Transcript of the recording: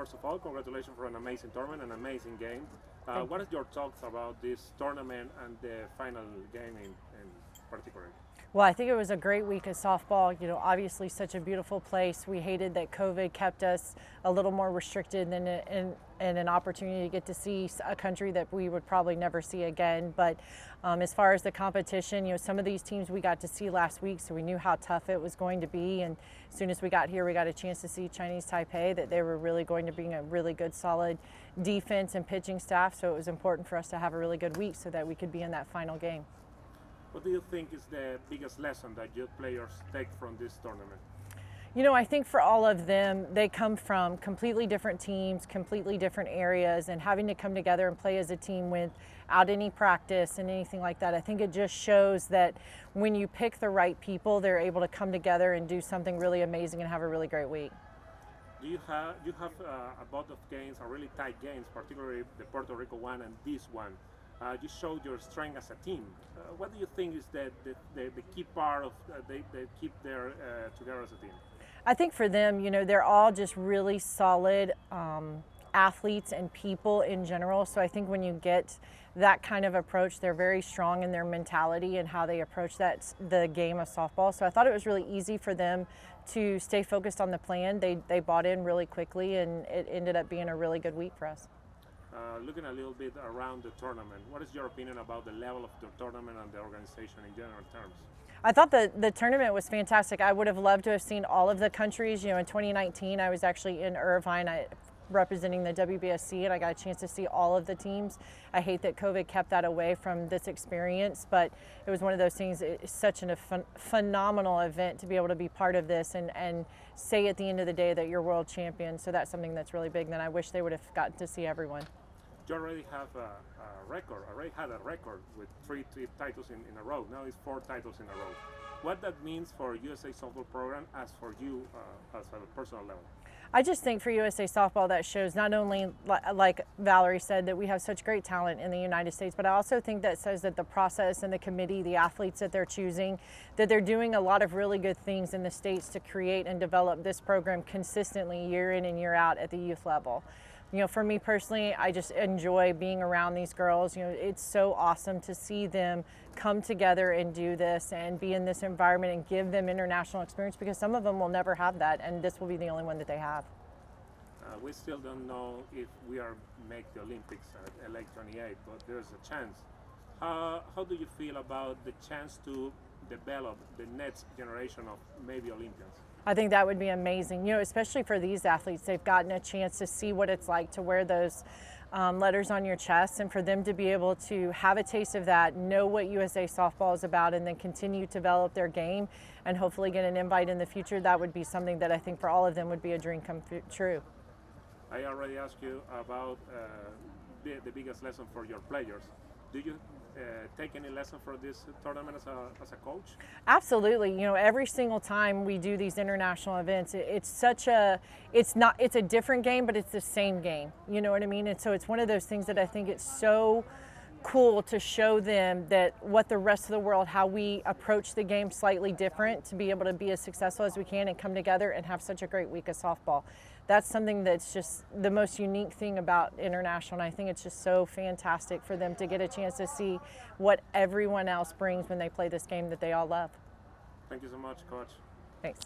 first of all, congratulations for an amazing tournament, an amazing game. What are your thoughts about this tournament and the final game in particular? Well, I think it was a great week of softball. You know, obviously such a beautiful place. We hated that COVID kept us a little more restricted than and an opportunity to get to see a country that we would probably never see again. But as far as the competition, you know, some of these teams we got to see last week, so we knew how tough it was going to be. And as soon as we got here, we got a chance to see Chinese Taipei, that they were really going to bring a really good, solid defense and pitching staff. So it was important for us to have a really good week so that we could be in that final game. What do you think is the biggest lesson that your players take from this tournament? You know, I think for all of them, they come from completely different teams, completely different areas, and having to come together and play as a team without any practice and anything like that. I think it just shows that when you pick the right people, they're able to come together and do something really amazing and have a really great week. You have a lot of games, are really tight games, particularly the Puerto Rico one and this one. You showed your strength as a team. What do you think is the key part of they keep their together as a team? I think for them, you know, they're all just really solid athletes and people in general. So I think when you get that kind of approach, they're very strong in their mentality and how they approach the game of softball. So I thought it was really easy for them to stay focused on the plan. They bought in really quickly, and it ended up being a really good week for us. Looking a little bit around the tournament, what is your opinion about the level of the tournament and the organization in general terms? I thought the tournament was fantastic. I would have loved to have seen all of the countries. You know, in 2019, I was actually in Irvine representing the WBSC, and I got a chance to see all of the teams. I hate that COVID kept that away from this experience, but it was one of those things. It's such a phenomenal event to be able to be part of this and say at the end of the day that you're world champion. So that's something that's really big, and I wish they would have gotten to see everyone. You already have already had a record with three titles in a row. Now it's 4 titles in a row. What that means for USA softball program as for you as a personal level? I just think for USA softball that shows not only, like Valerie said, that we have such great talent in the United States, but I also think that says that the process and the committee, the athletes that they're choosing, that they're doing a lot of really good things in the States to create and develop this program consistently year in and year out at the youth level. You know, for me personally, I just enjoy being around these girls. You know, it's so awesome to see them come together and do this and be in this environment and give them international experience, because some of them will never have that, and this will be the only one that they have. We still don't know if we are make the Olympics at LA 28, but there's a chance. How do you feel about the chance to develop the next generation of maybe Olympians? I think that would be amazing, you know, especially for these athletes. They've gotten a chance to see what it's like to wear those letters on your chest, and for them to be able to have a taste of that, know what USA softball is about, and then continue to develop their game and hopefully get an invite in the future. That would be something that I think for all of them would be a dream come true. I already asked you about the biggest lesson for your players. Do you take any lesson for this tournament as a coach? Absolutely. You know, every single time we do these international events, it's a different game, but it's the same game. You know what I mean? And so it's one of those things that I think it's so cool to show them that what the rest of the world, how we approach the game slightly different to be able to be as successful as we can and come together and have such a great week of softball. That's something that's just the most unique thing about international, and I think it's just so fantastic for them to get a chance to see what everyone else brings when they play this game that they all love. Thank you so much, Coach. Thanks.